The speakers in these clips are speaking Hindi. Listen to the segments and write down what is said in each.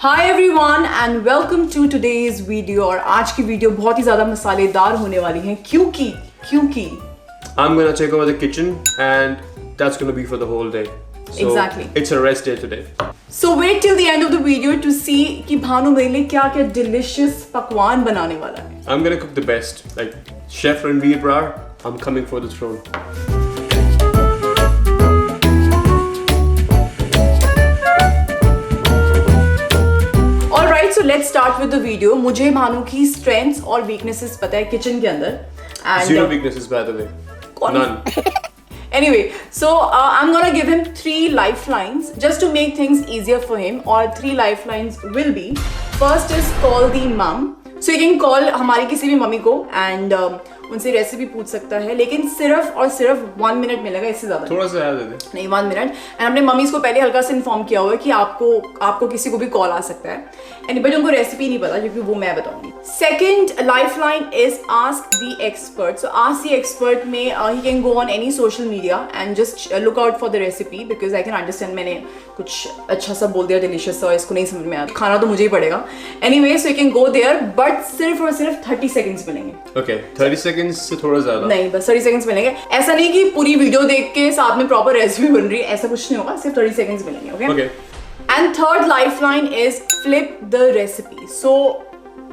Hi everyone and welcome to today's video. और आज की वीडियो बहुत ही ज्यादा मसालेदार होने वाली है क्योंकि I'm gonna take over the kitchen and that's gonna be for the whole day. So Exactly. It's a rest day today. So wait till the end of the video to see कि भानु मेरे लिए क्या क्या डिलिशियस पकवान बनाने वाला है। I'm gonna cook the best. Like Chef Ranveer Brar, I'm coming for the throne. Alright, so let's start with the video. मुझे भानु की strengths और weaknesses पता है किचन के अंदर। And Zero weaknesses, by the way. None. Anyway, so I'm gonna give him 3 lifelines just to make things easier for him. Or 3 lifelines will be: first is call the mom. So you can call हमारी किसी भी मम्मी को and उनसे रेसिपी पूछ सकता है, लेकिन सिर्फ और सिर्फ 1 मिनट मिलेगा, इससे ज्यादा थोड़ा सा याद दे दे। नहीं, 1 मिनट। एंड हमने मम्मीज को पहले हल्का से इन्फॉर्म किया हुआ है कि आपको किसी को भी कॉल आ सकता है। बट उनको रेसिपी नहीं पता क्योंकि वो मैं बताऊंगी। Second lifeline is ask the expert. So ask the expert में ही can go on any social media and just look out for the recipe because I can understand मैंने कुछ अच्छा सा बोल दिया डिलीशियस सा, इसको नहीं समझ में आता, खाना तो मुझे ही पड़ेगा। Anyway, so you can go there but सिर्फ और सिर्फ 30 सेकंड्स मिलेंगे। Okay, 30 seconds से थोड़ा ज्यादा। नहीं, बस 30 सेकंड्स मिलेंगे। ऐसा नहीं कि पूरी वीडियो देख के साथ में प्रॉपर रेसिपी बन रही है, ऐसा कुछ नहीं होगा, सिर्फ 30 सेकंड्स मिलेंगे। Okay Okay. And third lifeline is flip the recipe. So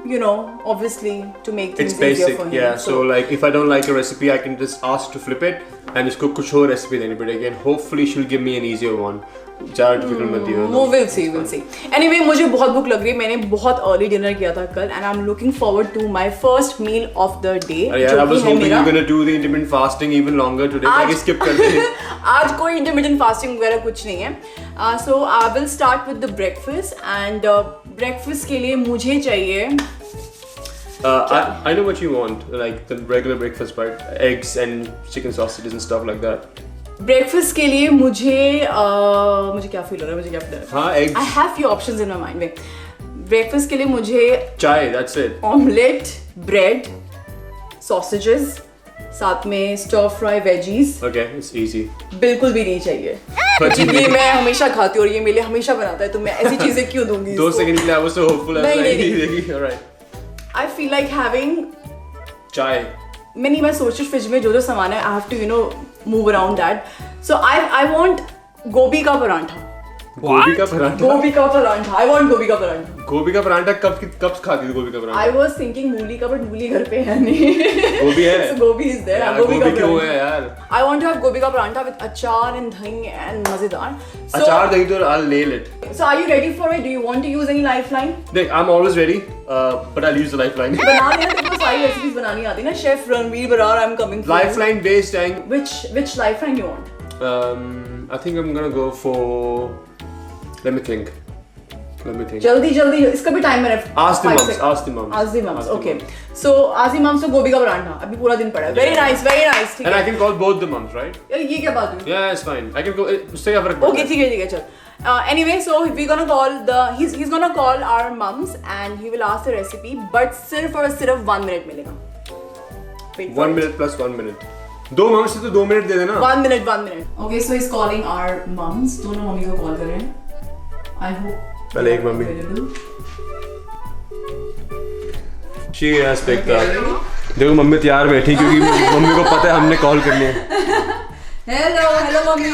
you know, obviously to make things It's basic, easier for him. yeah. So like if I don't like a recipe, I can just ask to flip it and इसको कुछ और recipe देनी पड़ेगी and hopefully she'll give me an easier one. ज़्यादा difficult मत दियो। वो we'll see. Anyway, मुझे बहुत भूख लग रही है। मैंने बहुत early dinner किया था कल and I'm looking forward to my first meal of the day. यार, I was hoping you're gonna do the intermittent fasting even longer today. ताकि skip कर दे। आज कोई intermittent fasting वगैरह कुछ नहीं है। So I will start with the breakfast and breakfast के लिए मुझे चाहिए I know what you want, like the regular breakfast part, eggs and chicken sausages and stuff like that. Breakfast के लिए मुझे क्या फील हो रहा है, हाँ, eggs. I have few options in my mind. Breakfast के लिए मुझे चाय, that's it. Omelette, bread, sausages, साथ में stir fry veggies. Okay, it's easy. बिल्कुल भी नहीं चाहिए क्योंकि ये मैं हमेशा खाती हूँ और ये मेरे लिए हमेशा बनाता है, तो मैं ऐसी चीजें क्यों दूंगी? 2 सेकंड के लिए I was so hopeful. नहीं। Alright. I feel like having चाय। मैं सोच रही फ्रिज में जो सामान है, I have to move around that. So I want गोभी का परांठा। गोभी का परांठा? I want गोभी का परांठा। गोभी का परांठा कब खाती थी गोभी का परांठा? I was thinking मूली का, but मूली घर पे है नहीं। गोभी है। So गोभी is there. गोभी क्यों है यार? I want to have गोभी का परांठा with अचार and दही and मजेदार। अचार दही तो I'll nail it. So are you ready for it? Do you want to use any lifeline? देख, I'm always ready, but I'll use the lifeline. बनाने में तो सारी रेसिपीज बनानी आती है ना। Chef Ranveer Brar, I'm coming for Lifeline based and which lifeline you want? I think I'm gonna go for. Let me think. जल्दी इसका भी टाइम है। Ask the moms. Okay. So ask the moms तो गोभी का परांठा अभी पूरा दिन पड़ा है। Very nice. ठीक है। And I can call both the moms, right? यार ये क्या बात हुई? Yeah, it's fine. I can go. उससे क्या फर्क पड़ता है? Okay, ठीक है, चल। Anyway, so we're gonna call he's gonna call our mums and he will ask the recipe, but सिर्फ और सिर्फ 1 मिनट मिलेगा। 1 minute plus 1 minute. 2 moms से तो 2 मिनट दे देना। 1 minute. Okay, so he's calling our mums. दोनों मम्मी को कॉल कर रहे हैं। I hope. पहले एक mummy. She has picked up. देखो मम्मी तैयार बैठी क्योंकि मम्मी को पता है हमने कॉल करनी है। Hello mummy.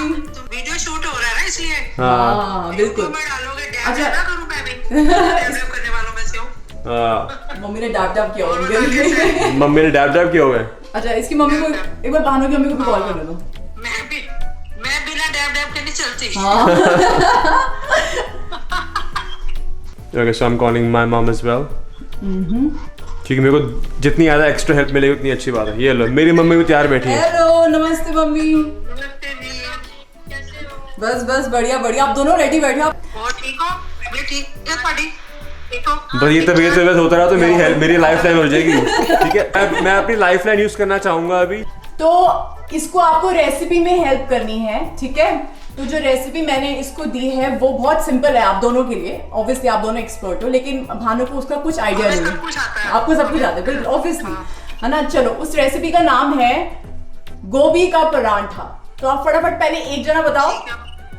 वीडियो शूट हो रहा है ना इसलिए। हाँ, बिल्कुल। मैं डालोगे डैब अच्छा। ना करूं मैं भी। डैब करने वालों में से हूं। हाँ। मम्मी ने डैब किया होगा। मम्मी ने डैब किया हुआ है। अच्छा, इसकी मम्मी को एक बार भानु की मम्मी को भी कॉल करने दो। मैं बिना डैब के नहीं चलती। Okay, so I'm calling my mom as well. क्योंकि मेरे को जितनी ज़्यादा एक्स्ट्रा हेल्प मिलेगी उतनी अच्छी बात है। ये लो, मेरी मम्मी भी तैयार बैठी है। हेलो, नमस्ते मम्मी। बस बढ़िया। आप दोनों रेडी बैठे हो? और ठीक हो? मैं ठीक है पार्टी। बस ये तबीयत होता रहा तो मेरी लाइफलाइन हो जाएगी। ठीक है, मैं अपनी लाइफलाइन यूज करना चाहूंगा अभी। तो इसको आपको रेसिपी में हेल्प करनी है, ठीक है? तो जो रेसिपी मैंने इसको दी है वो बहुत सिंपल है आप दोनों के लिए। ऑब्वियसली आप दोनों एक्सपर्ट हो, लेकिन भानु को उसका कुछ आइडिया नहीं है। आपको सब कुछ आता है बिल्कुल, ऑब्वियसली, है ना? चलो, उस रेसिपी का नाम है गोभी का परांठा। तो आप फटाफट पहले एक जना बताओ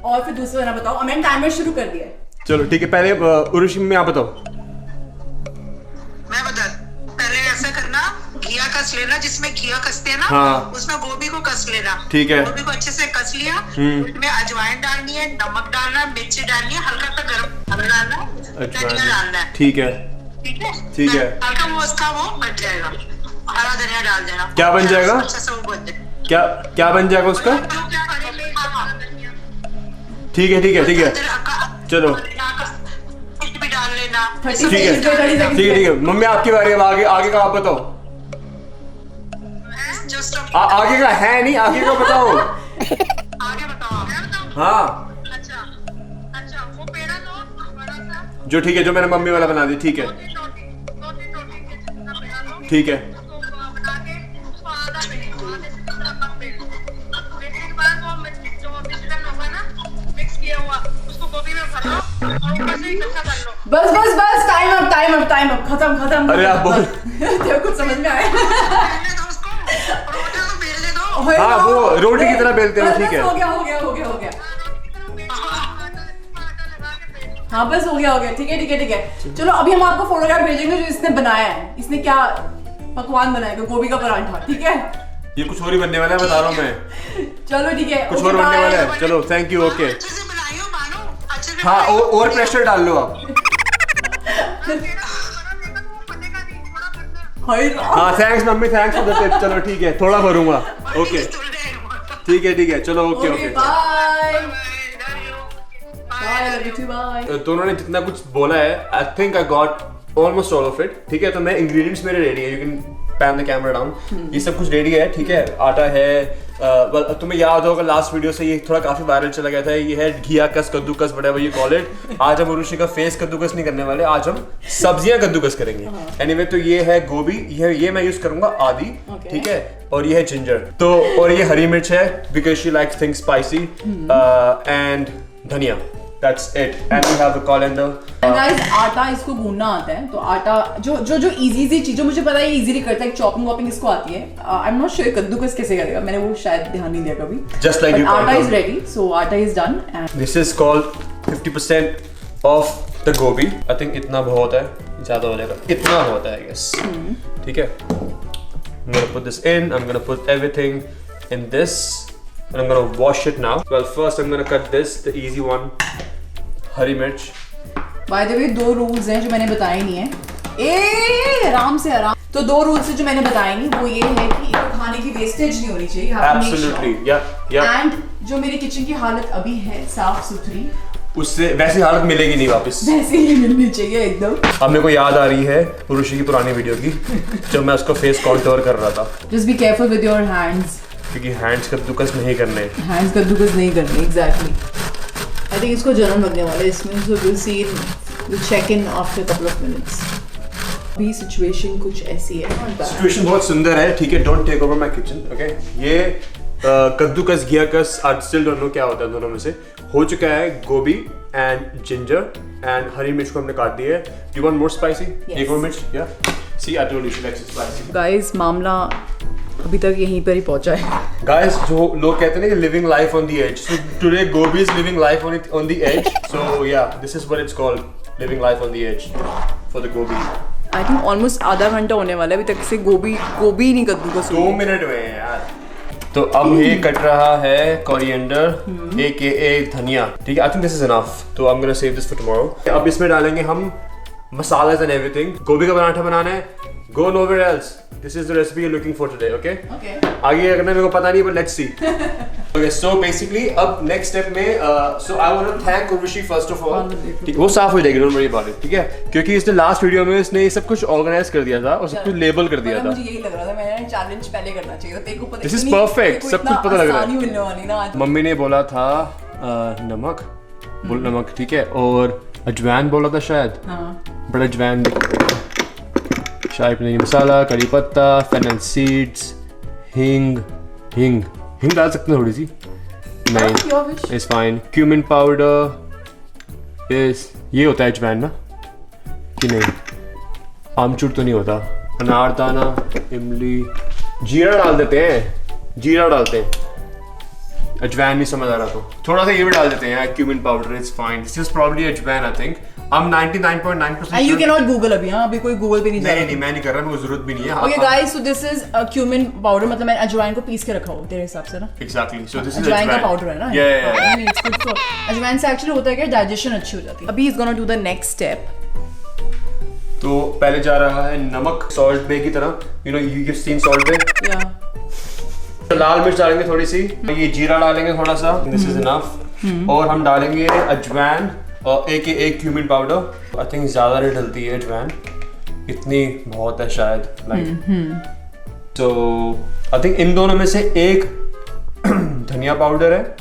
और फिर दूसरा जना बताओ। मैंने टाइमर शुरू कर दिया है। चलो ठीक है, पहले उर्वशी में आप बताओ। मैं बता, पहले ऐसा करना, घिया कस लेना, जिसमें घिया कसते हैं ना, हाँ। उसमें गोभी को कस लेना। ठीक है। गोभी को अच्छे से कस लिया, उसमें अजवाइन डालनी है, नमक डालना है, मिर्ची डालनी है, हल्का सा गरम मसाला डालना है, धनिया डालना है। ठीक है। ठीक है। ठीक है। हल्का वो उसका वो बन जाएगा, हरा धनिया डाल देना। क्या बन जाएगा? अच्छा सा वो बन जाएगा। क्या बन जाएगा उसका? ठीक है ठीक है ठीक है, चलो भी डाल लेना। 30 ठीक है seconds पे 30 seconds ठीक है ठीक है। मम्मी आपकी बारी, अब आगे आगे का आप बताओ। जस्ट आगे का है नहीं, आगे का बताओ। आगे बताओ, मैं बताऊं? हाँ अच्छा अच्छा, वो पेड़ा लो बड़ा सा, जो ठीक है, जो मैंने मम्मी वाला बना दी, ठीक है दो तीन रोटी के जितना पेड़ा लो, ठीक है। उसको बना के उसको आधा बेल लो, आधे से जितना कम बेल लो। बेलने के बाद वो जो मिश्रण होगा ना मिक्स किया हुआ, उसको गोभी में भर लो और ऊपर से इकट्ठा कर लो। बस बस बस, टाइम अप खत्म खत्म। अरे आप बोल। तेरे कुछ समझ में आया? बेलने दो उसको, रोटी तो बेलने दो। हाँ, वो रोटी की तरह बेलते हैं, बस, ठीक है। हो गया। हाँ बस हो गया ठीक है। चलो अभी हम आपको फोटोग्राफ भेजेंगे जो इसने बनाया है। इसने क्या पकवान बनाया, गोभी का परांठा, ठीक है। ये कुछ और ही बनने वाला है, बता रहा हूँ मैं। चलो ठीक है, कुछ ओके, और बनने बाय। वाला है। चलो थैंक यू, ओके। अच्छे से बनाई हो मानो, अच्छे से हाँ, बनाई हो। और प्रेशर डाल लो आप। हाय राम। हाँ thanks mummy, thanks for the tip. चलो ठीक है, थोड़ा भरूंगा। ओके ठीक है चलो, okay okay bye bye. Love you too bye. दोनों ने जितना कुछ बोला है, I think I got almost all of it. ठीक है, तो मैं इंग्रेडिएंट्स मेरे रेडी है, you can pan the camera down. ये सब कुछ रेडी है, ठीक है। आटा है, तुम्हें याद होगा लास्ट वीडियो से ये थोड़ा काफी वायरल चला गया था, ये है घिया कस, कद्दूकस, व्हाटएवर यू कॉल इट। आज हम उर्वशी का फेस कद्दूकस नहीं करने वाले, आज हम सब्जियां कद्दूकस करेंगे। एनीवे, तो ये है गोभी, ये मैं यूज करूंगा आधी, ठीक है। और ये है जिंजर, तो और ये हरी मिर्च है because she likes things spicy, and धनिया। That's it. And we have the colander. Guys, आटा इसको गूंदना आता है, तो आटा जो इजी चीजें मुझे पता है ये इजीली करता है, चॉपिंग वॉपिंग इसको आती है। आई एम नॉट श्योर कद्दूकस कैसे करेगा, मैंने वो शायद ध्यान नहीं दिया कभी। Just like you आटा called इज out. रेडी, सो आटा is done. This is called 50% of the gobi. I think इतना बहुत है, ज़्यादा हो जाएगा, इतना होता है I guess. ठीक है. I'm gonna put this in. I'm gonna put everything in this, and I'm gonna wash it now. Well, first I'm gonna cut this, the easy one. हरी मिर्च। बाय द वे, 2 रूल्स हैं जो मैंने बताए नहीं है। आराम से आराम। तो 2 रूल्स जो मैंने बताए नहीं, वो ये है कि खाने की वेस्टेज नहीं होनी चाहिए। Absolutely. Yeah. एंड जो मेरी किचन की हालत अभी है साफ सुथरी, उससे वैसी हालत मिलेगी नहीं वापस, वैसे ही मिलनी चाहिए एकदम। अब मेरे को याद आ रही है उर्वशी की पुरानी वीडियो की, जब मैं उसका फेस कॉन्टोर कर रहा था, just be careful with your hands. क्योंकि हैंड्स कद्दूकस नहीं करने। हैंड्स कद्दूकस नहीं करने, एग्जैक्टली। आई थिंक इसको जलन लगने वाला है इसमें, so will see, will check in after couple of minutes. अभी सिचुएशन कुछ ऐसी है, सिचुएशन बहुत सुंदर है, ठीक है। Don't take over my kitchen, okay. ये कद्दूकस, घिया कस, आई स्टिल डोंट नो क्या होता है दोनों में से। हो चुका है गोभी एंड जिंजर एंड हरी मिर्च को हमने काट दिया है। Do you want more spicy? एक और मिर्च, या? See, I told you she likes it spicy. Guys, मामला अभी तक यहीं पर ही पहुंचा है। Guys, जो लोग कहते हैं ना कि living life on the edge, so today Gobi is living life on the edge. So yeah, this is what it's called, living life on the edge for the gobi. I think almost आधा घंटा होने वाला है अभी तक से गोभी नहीं कद्दूकस हुई 2 है। मिनट हुए हैं यार। तो अब ये कट रहा है कोरिएंडर, AKA धनिया, ठीक है। I think this is enough, तो I am gonna save this for tomorrow. अब इसमें डालेंगे हम मसालास एंड एवरीथिंग। गोभी का पराठा बनाना है, go nowhere else. This is the recipe you're looking for today, okay? Okay. आगे क्या करना है मेरे को पता नहीं, but let's see. Okay, so basically अब next step में so I want to thank Urvashi first of all. ठीक, वो साफ हो जाएगी, don't worry about it, ठीक है? क्योंकि इसने लास्ट वीडियो में इसने ये सब कुछ ऑर्गेनाइज कर दिया था और सब कुछ लेबल कर दिया था। मुझे यही लग रहा था, मैंने चैलेंज पहले करना चाहिए था। तेरे को पता This is perfect, सब कुछ पता लग रहा है। मिलने वाली ना आज। मम्मी ने बोला था नमक, नमक, ठीक है, और अजवाइन बोला था शायद, बड़ा अजवाइन, शाही पनीर मसाला, करी पत्ता, फेनल सीड्स, हिंग डाल सकते हैं थोड़ी सी, नहीं, इट्स फाइन। क्यूमिन पाउडर, ये होता है अजवाइन ना कि नहीं? आमचूर तो नहीं होता। अनारदाना, इमली, जीरा डाल देते हैं, जीरा डालते हैं, अजवाइन नहीं समझ आ रहा तो थोड़ा सा ये भी डाल देते हैं cumin powder, it's fine. This is probably अजवाइन, I think. I'm 99.9% And you cannot Google अभी, हाँ अभी कोई Google पे नहीं जा रहा। नहीं मैं नहीं कर रहा, मुझे जरूरत भी नहीं है। Okay guys, so this is cumin powder, मतलब मैंने अजवाइन को पीस के रखा हो तेरे हिसाब से ना? Exactly. So this is अजवाइन का अजवाइन। पाउडर है ना? Yeah. It's good for अजवाइन से एक्चुअली होता है कि डाइजेशन अच्छी हो जाती है। अभी he's gonna do the next step. तो पहले जा रहा है नमक, सॉल्ट बे की तरह, you know you've seen salt bay? Yeah. तो लाल मिर्च डालेंगे थोड़ी सी, ये जीरा डालेंगे थोड़ा सा, दिस इज इनफ, और हम डालेंगे अजवाइन और एक क्यूमिन पाउडर। आई थिंक ज्यादा नहीं डलती है अजवाइन, इतनी बहुत है शायद, लाइक तो आई थिंक इन दोनों में से एक धनिया पाउडर है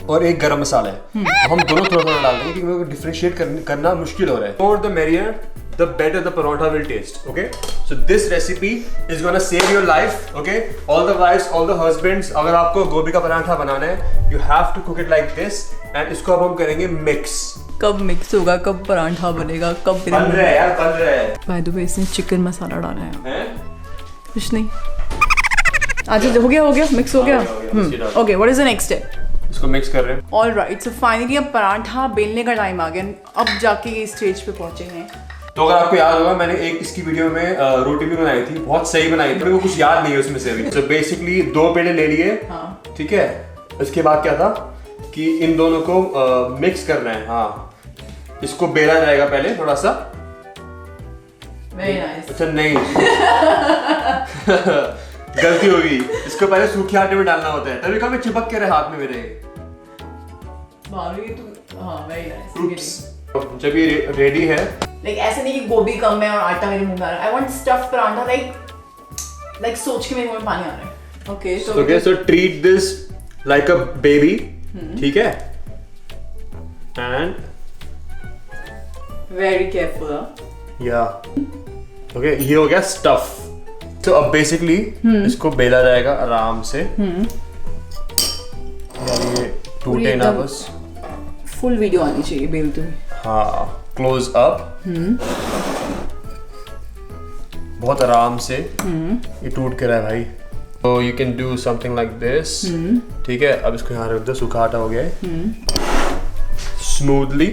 और एक गरम मसाला है, तो हम दोनों थोड़ा थोड़ा डाल देंगे क्योंकि मेरे को डिफरेंशिएट करना मुश्किल हो रहा है। More the merrier, the better the paratha will taste. Okay, so this recipe is gonna save your life. Okay, all the wives, all the husbands, अगर आपको गोभी का पराठा बनाना है, you have to cook it like this, and इसको अब हम करेंगे mix. कब मिक्स होगा, कब पराठा बनेगा, कब बन रहा है यार, बन रहा है। By the way, इसने चिकन मसाला डाला है। हैं? कुछ नहीं। अच्छा हो गया, मिक्स हो गया। Okay, what is the next step? इसको मिक्स कर रहे हैं। All right, so finally अब पराठा बेलने का टाइम आ गया, अब जाके ये स्टेज पे पहुंचे हैं। तो अगर आपको याद होगा मैंने एक इसकी वीडियो में रोटी भी बनाई थी, बहुत सही बनाई थी, मेरे को कुछ याद नहीं है उसमें से भी। तो बेसिकली 2 पेड़े ले लिए, ठीक है। इसके बाद क्या था कि इन दोनों को मिक्स करना है। हाँ, इसको बेला जाएगा पहले थोड़ा सा। Very nice. अच्छा नहीं गलती होगी, इसको पहले सूखे आटे में डालना होता है, तभी कभी चिपक के रहे हाथ में मेरे। very nice. Oops. जब ये रेडी है, Like ऐसे नहीं कि गोभी कम है और आटा मेरे मुंह में आ रहा है। I want stuffed paratha, like सोच के मेरे मुंह में पानी आ रहा है। Okay, so treat this like a baby, ठीक है? And very careful, yeah, okay, ये हो गया stuff. तो अब बेसिकली इसको बेला जाएगा आराम से, यार ये टूटे ना बस। फुल वीडियो आनी चाहिए बेलते हुए। हाँ, क्लोज अप, बहुत आराम से, ये टूट के रहा है भाई। तो you can do something like this, ठीक है। अब इसको यहाँ रख दो, सूखा आटा हो गया है, smoothly.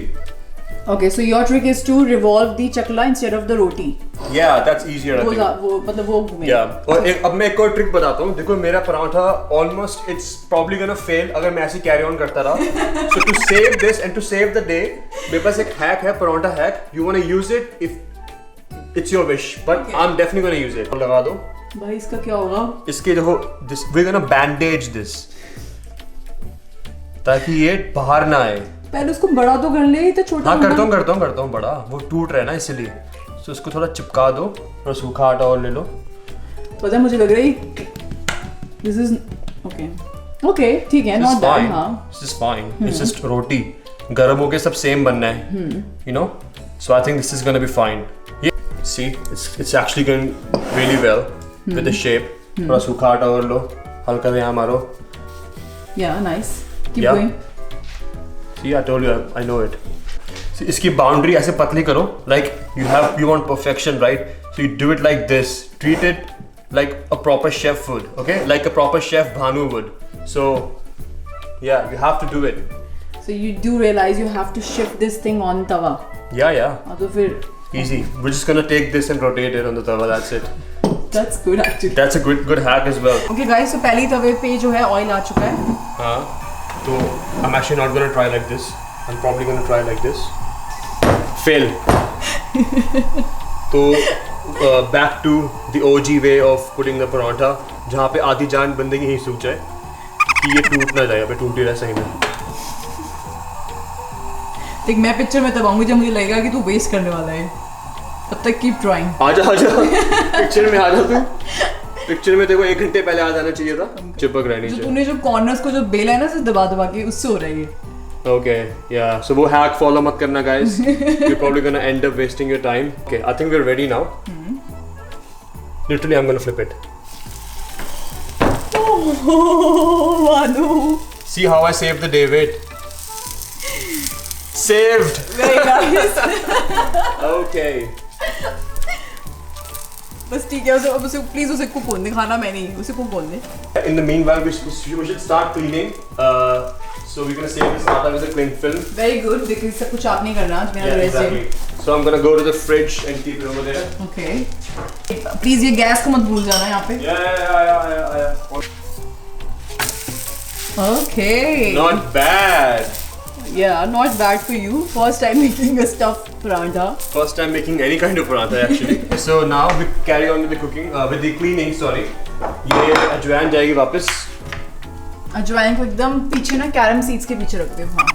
Okay, so your trick is to revolve the chakla instead of the roti. Yeah, that's easier. I think. वो मतलब वो घूमे। Yeah, और अब मैं एक और ट्रिक बताता हूँ। देखो मेरा paratha almost it's probably gonna fail अगर मैं ऐसे carry on करता रहा। So to save this and to save the day, मेरे पास एक hack है, paratha hack. You wanna use it if it's your wish, but Okay. I'm definitely gonna use it. लगा दो। भाई इसका क्या होगा? इसके देखो, we're gonna bandage this, ताकि ये बाहर ना आए। पहले उसको बड़ा तो कर ले, तो छोटा। हाँ करता हूँ बड़ा, वो टूट रहा है ना इसलिए। तो इसको थोड़ा चिपका दो, थोड़ा सूखा आटा और ले लो। पता है मुझे लग रही दिस इज ओके ठीक है, नॉट बैड। हाँ, this is fine, it's just रोटी गरम होके सब सेम बनना है, you know. So I think this is gonna be fine. See it's actually going really well with the shape. थोड़ा सूखा आटा और लो, हल्का से यहाँ मारो। या nice, keep Yeah. Going. See, I told you, I know it. See, इसकी बाउंड्री ऐसे पतली करो, like you want perfection, right? So you do it like this. Treat it like a proper chef would, okay? Like a proper chef Bhanu would. So, yeah, you have to do it. So you do realize you have to shift this thing on tawa. Yeah. हाँ तो फिर Easy. We're just gonna take this and rotate it on the tawa. That's it. that's good actually. That's a good hack as well. Okay guys, so पहली तवे पे जो है ऑयल आ चुका है। हाँ. So I'm actually not gonna try like this. I'm probably gonna try like this. Fail. तो back to the OG way of putting the paratha, जहाँ पे आधी जान बंदे की ही सूझ जाए कि ये टूट ना जाए, अबे टूट ही रहा सही में। देख मैं पिक्चर में तब आऊंगी जब मुझे लगेगा कि तू वेस्ट करने वाला है, तब तक कीप ट्राइंग। आजा पिक्चर में आ जा तू। पिक्चर में देखो 1 घंटे पहले आ जाना चाहिए था, चिपक रहा जो नीचे। तूने जो कॉर्नर्स को जो बेला है ना सिर्फ दबा के, उससे हो रहा है ये। Okay, yeah. So वो hack follow मत करना guys. You're probably gonna end up wasting your time. Okay, I think we're ready now. Literally, I'm gonna flip it. Oh, Manu. See how I saved the day. Wait. Saved. Very nice. Okay. बस ठीक है, उसे प्लीज उसे कुक होने खाना मैं नहीं, उसे कुक होने। In the meanwhile, we should start cleaning. So we're gonna save this paratha with a cling film. Very good, because सब कुछ आप नहीं करना, मेरा Yeah, रेस्ट है। exactly. So I'm gonna go to the fridge and keep it over there. Okay. Please ये गैस को मत भूल जाना यहाँ पे। Yeah. Okay. Not bad. Yeah, not bad for you. First time making a stuffed parantha. First time making any kind of paratha actually. So now we carry on with the cooking, with the cleaning. Sorry. ये अजवाइन जाएगी वापस। अजवाइन को एकदम पीछे ना कैरम सीड्स के पीछे रख दो। हाँ।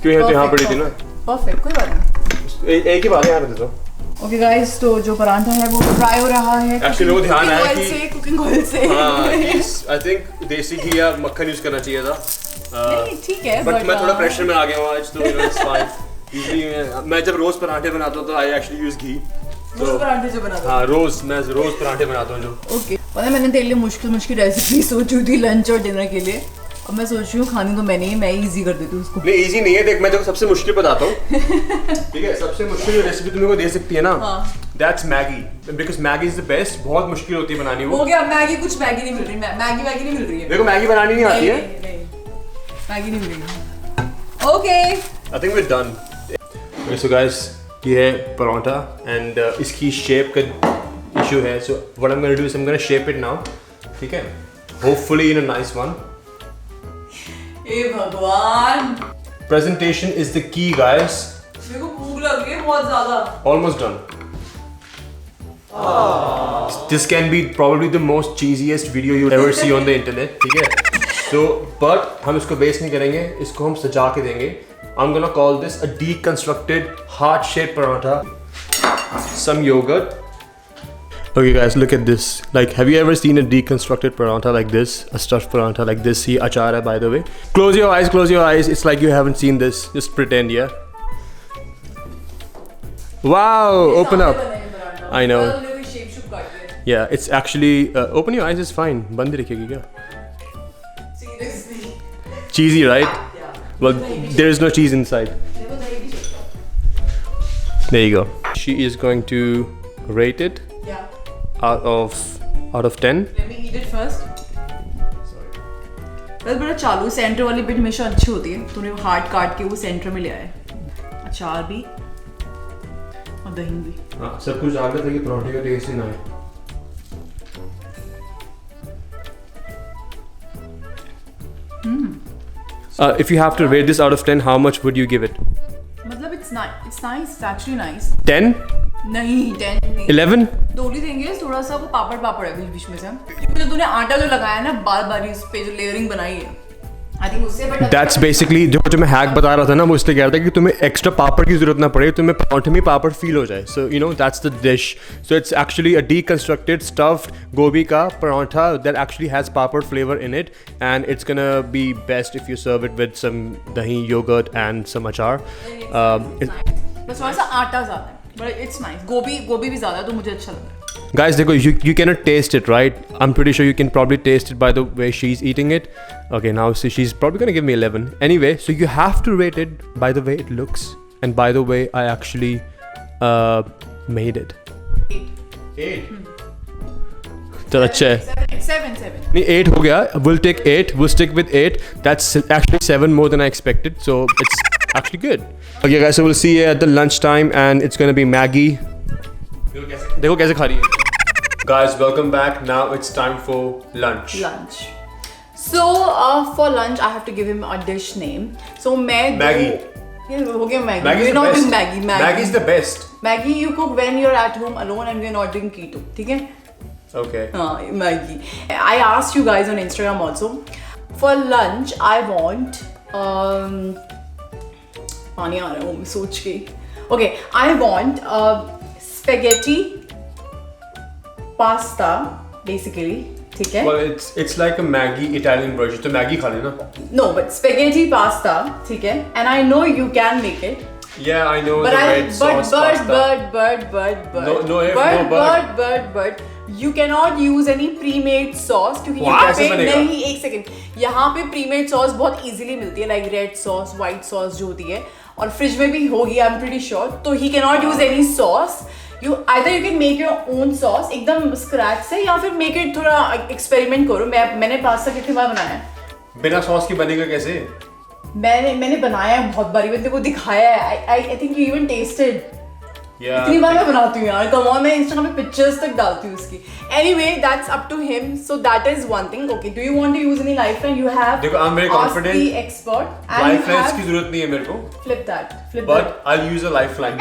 क्यों यहाँ पड़ी थी ना? Perfect, कोई बात नहीं। एक ही बात यहाँ रख दो। Okay guys, तो जो परांठा है वो फ्राई हो रहा है। Actually लोगों को ध्यान आया कि कुकिंग ऑयल से। हाँ, I think देसी घी या मक्खन यूज करना चाहिए था। नहीं ठीक है, but मैं थोड़ा प्रेशर में आ गया हूँ आज, तो it's fine. Usually मैं जब रोज पराठे बनाता हूँ तो I actually use घी। रोज पराठे जो बनाता हूँ। हाँ मैं रोज पराठे बनाता हूँ जो। ओके, पता है मैंने तेरे लिए मुश्किल रेसिपी सोची थी लंच और डिनर के लिए। अब मैं सोच रही हूँ खानी तो मैंने ही, मैं इजी कर देती हूँ उसको। नहीं इजी नहीं है, देख मैं तेरे को सबसे मुश्किल बताता हूँ। ठीक है, सबसे मुश्किल जो रेसिपी तुम्हें को दे सकती है ना, that's Maggi, because Maggi is the best. बहुत मुश्किल होती है बनानी वो। हो गया, मैगी नहीं मिल रही, मैगी नहीं मिल रही है। देखो मैगी बनानी नहीं आती है, मैगी नहीं मिल रही। Okay, I think we are done. Okay so guys, ये है पराठा एंड इसकी शेप का इशू है। So what I am gonna do is I am gonna shape it now. ठीक है, hopefully in a nice one. ए भगवान, presentation is the key guys. मेरे को भूख लग रही है बहुत ज्यादा। Almost done. This can be probably the most cheesiest video you ever see on the internet. ठीक है? So, but हम इसको बेस नहीं करेंगे, इसको हम सजा के देंगे. I'm gonna call this a deconstructed heart-shaped paratha. Some yogurt. Okay guys, look at this. Like, have you ever seen a deconstructed paratha like this? A stuffed paratha like this? See, achar hai, by the way. Close your eyes. It's like you haven't seen this. Just pretend, yeah? Wow, open up. I know. Yeah, it's actually open your eyes is fine. Band rakhegi kya? Seriously. Cheesy, right? Yeah. Well, there is no cheese inside. There you go. She is going to rate it out of 10. Let me eat it first. बस बड़ा चालू, सेंटर वाली बिट हमेशा अच्छी होती है। तूने हार्ड काट के वो सेंटर में ले आया। अचार भी और दही भी। हाँ, सब कुछ डाल ताकि पराठे का टेस्ट ही ना आए। If you have to rate this out of 10, how much would you give it? मतलब it's nice, it's actually nice. 10? नहीं 10 नहीं। 11? दोली देंगे, थोड़ा सा वो पापड़ है बीच में से। क्योंकि जो तूने आटा जो लगाया ना बार इस पे जो लेयरिंग बनाई है, I think उससे बट That's basically जो मैं हैक बता रहा था ना, वो इसलिए कह रहा था कि तुम्हें एक्स्ट्रा पापड़ की जरूरत ना पड़े, तुम्हें पराठे में पापड़ फील हो जाए. So you know that's the dish. So it's actually a deconstructed stuffed gobi का paratha that actually has papad flavor in it, and it's gonna be best if you serve it with some dahi, yogurt and some achar. बस थोड़ा सा आटा ज़्यादा है, but it's nice. गोभी भी ज़्यादा है तो मुझे अच्छा लग रहा है. Guys, देखो, you cannot taste it, right? I'm pretty sure you can probably taste it by the way she's eating it. Okay, now see, she's probably gonna give me 11. Anyway, so you have to rate it by the way it looks and by the way I actually made it. 8. चल अच्छा है. 7. नहीं 8 हो गया. We'll take 8. We'll stick with 8. That's actually 7 more than I expected. So it's actually good. Okay, guys. So we'll see you at the lunchtime, and it's gonna be Maggie. देखो कैसे खा रही है. Guys, welcome back. Now it's time for lunch. So for lunch I have to give him a dish name. So Maggie. हो गया Maggie. Maggie's We're the not best. doing Maggie. Maggie's the best. Maggie you cook when you're at home alone and we're not doing keto. ठीक है? Okay. Maggie. I asked you guys on Instagram also. For lunch I want पानी आ रहा है सोच के. Okay, I want spaghetti pasta basically. ठीक है? Well, it's like a Maggie Italian version. तो Maggie खा लेना. No, but spaghetti pasta, ठीक है? And I know you can make it. Yeah, I know the red sauce pasta. But you cannot use any pre-made sauce क्योंकि यहाँ पे नहीं, एक सेकंड, यहाँ पे pre-made sauce बहुत easily मिलती है, like red sauce, white sauce जो होती है, और फ्रिज में भी होगी, I'm pretty sure. तो he cannot use any sauce. you either you can make your own sauce एकदम scratch से, या फिर make it थोड़ा experiment करो. मैंने पास्ता कितनी बार बनाया है. बिना सॉस की बनेगा कैसे? मैंने बनाया है बहुत बारी, मैंने को दिखाया है. I think you even tasted. Yeah. इतनी बार मैं बनाती हूँ यार, कम ऑन, मैं इंस्टाग्राम पे पिक्चर्स तक डालती हूँ उसकी. Anyway, that's up to him. So that is one thing. Okay, do you want to use any lifeline? You have. देखो, I'm very confident. Ask the expert. Lifelines की जरूरत नहीं है मेरे को. Flip that. But I'll use a lifeline.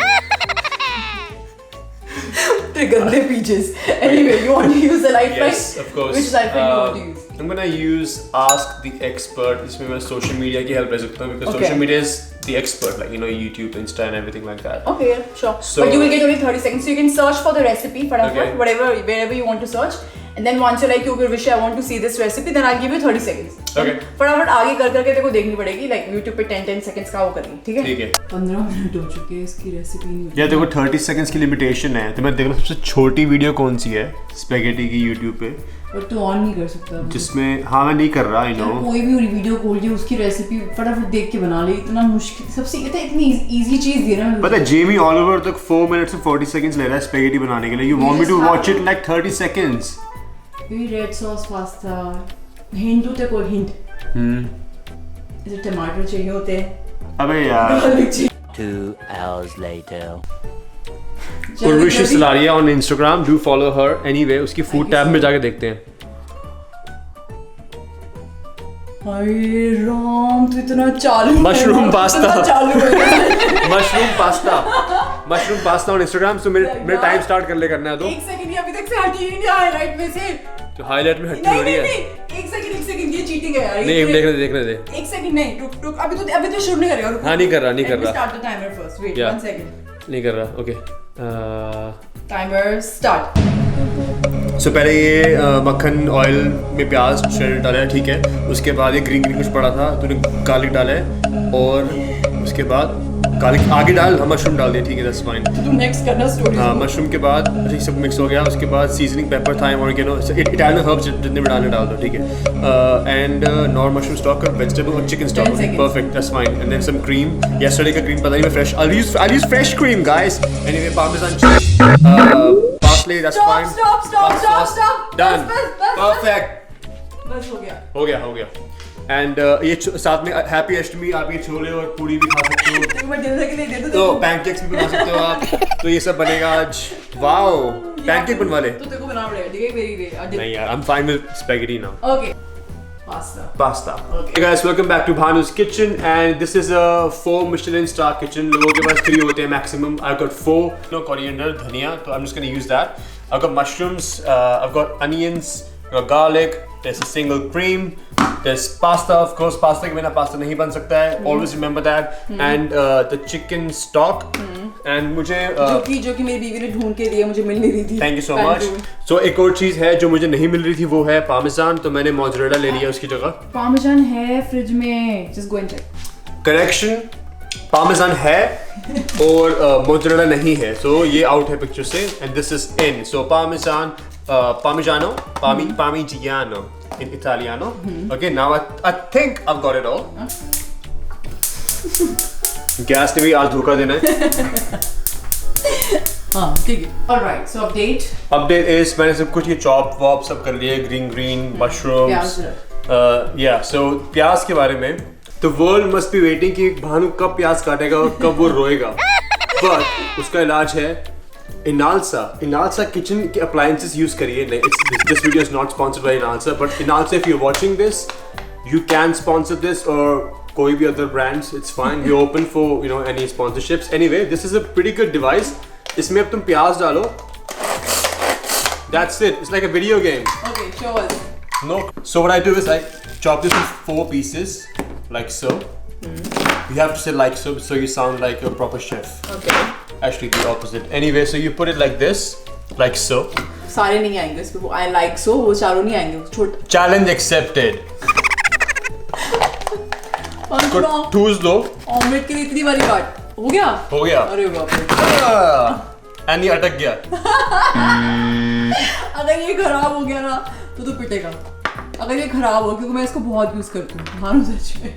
Gande peaches. Anyway, you want to use the lifeline? Yes, of course. Which lifeline you want to use? I'm gonna use Ask the Expert. इसमें मैं social media की help ले सकता हूँ because Okay. social media is the expert, like YouTube, Insta, and everything like that. Okay, sure. So- But you will get only 30 seconds, so you can search for the recipe, Okay. wherever you want to search. And then once you're like, okay, Vishay, I want to see this recipe, then I'll give you 30 seconds. Okay. फटाफट आगे कर करके तेरे को देखनी पड़ेगी, like YouTube पे 10 seconds का वो करनी, ठीक है? ठीक है. 15 मिनट हो चुके हैं, इसकी रेसिपी नहीं हुई. या देखो 30 seconds की लिमिटेशन है, तो मैं देख रहा हूँ सबसे छोटी वीडियो कौन सी है स्पेगेटी की YouTube पे, और तू ऑन नहीं कर सकता. जिसमें हाँ मैं नहीं कर रहा, I know. कोई भी वीडियो खोल के उसकी रेसिपी फटाफट देख के बना ले, इतना मुश्किल, सबसे इतनी इजी चीज दी ना. पता है जेमी ऑलिवर तक 4 minutes and 40 seconds ले रहा है स्पेगेटी बनाने के लिए. You want me to watch it like 30 seconds? Red sauce pasta, hint होते कोई हिंट. ऐसे टमाटर चाहिए होते हैं. अबे यार. गार्लिक चाहिए. 2 hours later. Urvishi Salaria on Instagram, do follow her. Anyway, उसकी फूड टैब में जाके देखते हैं. हाय राम, तू इतना चालू है. Mushroom pasta. इतना चालू है. Mushroom pasta on Instagram. So मेरे टाइम स्टार्ट कर ले करना है तो. एक सेकंड, ये अभी तक से हटी ही नहीं हाईलाइट में से. तो हाईलाइट में हटती हो रही है. एक सेकंड, ये चीटिंग है यार. नहीं देखने दे. एक सेकंड नहीं, रुक, अभी तो शुरू नहीं करेगा. हाँ नहीं कर रहा. Start the timer first. Wait 1 second. नहीं कर रहा. ओके. Timer start. सो पहले ये मक्खन ऑयल में प्याज श्रेड डाला है, ठीक है. उसके बाद ये ग्रीन कुछ पड़ा था, तूने गार्लिक डाला है, और उसके बाद गार्लिक आगे डाल, मशरूम डाल दिया, ठीक है, दैट्स फाइन. तू नेक्स्ट करना स्टोरी. हाँ, मशरूम के बाद ये सब मिक्स हो गया. उसके बाद seasoning pepper, thyme, oregano, Italian herbs जितने भी डालने डाल दो, ठीक है. And normal mushroom stock, vegetable और chicken stock. Perfect, that's fine. And then some cream. Yesterday का क्रीम पता नहीं, मैं fresh I'll use fresh cream guys. Anyway, parmesan cheese, parsley, that's fine. Stop. Done. बस. Perfect. बस हो गया. हो गया. एंड ये साथ में हैप्पी अष्टमी, आप ये छोले और पूरी भी खा सकते हो. मैं डिनर के लिए दे दूं तो पैनकेक्स भी बना सकते हो आप. तो ये सब बनेगा आज. वाओ, पैनकेक बनवा ले. तो तेरे को बनाना पड़ेगा, ठीक है? मेरी नहीं यार, I'm fine with spaghetti now. Okay. Pasta. Okay. Hey guys, welcome back to Bhanu's kitchen, and this is a 4 Michelin star kitchen. लोगों के पास 3 होते हैं maximum. I've got 4. No coriander, dhania. So I'm just gonna use that. I've got mushrooms. I've got onions. I've got garlic. There's a single cream. There's pasta, of course. Pasta के बिना pasta नहीं बन सकता है. Always remember that. And the chicken stock. And मुझे जो कि मेरी बीवी ने ढूंढ के दिया, मुझे मिल नहीं रही थी. Thank you so much. So एक और चीज है जो मुझे नहीं मिल रही थी, वो है पार्मेसान. तो मैंने मोज़रेला ले लिया उसकी जगह. पार्मेजान है फ्रिज में, just go and check. Correction, parmesan है और मोज़रेला नहीं है. सो ये आउट है पिक्चर से, and this is in. So parmesan, parmigiano in Italiano. Okay, now I think I've got it all. Gas ने भी आज धोखा देना है. हाँ, ठीक है. Alright, so update is मैंने सब कुछ ये चॉप वॉप सब कर लिए. Green mushrooms. या सो प्याज के बारे में, the world must be waiting कि भानु कब प्याज काटेगा और कब वो रोएगा. But उसका इलाज है Inalsa kitchen के appliances use करिए. This video is not sponsored by Inalsa, but Inalsa, if you're watching this, you can sponsor this or कोई भी other brands. It's fine. We're open for any sponsorships. Anyway, this is a pretty good device. इसमें अब तुम प्याज डालो. That's it. It's like a video game. Okay, show us. No. So what I do is I chop this in 4 pieces, like so. You have to say like so you sound like a proper chef. Okay. Actually, the opposite. Anyway, so you put it like this, like so. सारे नहीं आएंगे इसमें, वो I like so, वो चारों नहीं आएंगे, छोटा. Challenge accepted. Good. Choose दो. ऑमलेट के लिए इतनी बारी काट. हो गया? हो गया. अरे बाप रे. And ये अटक गया. अगर ये खराब हो गया ना, तो पिटेगा. अगर ये खराब हो, क्योंकि मैं इसको बहुत यूज करती हूँ. हाँ सच में.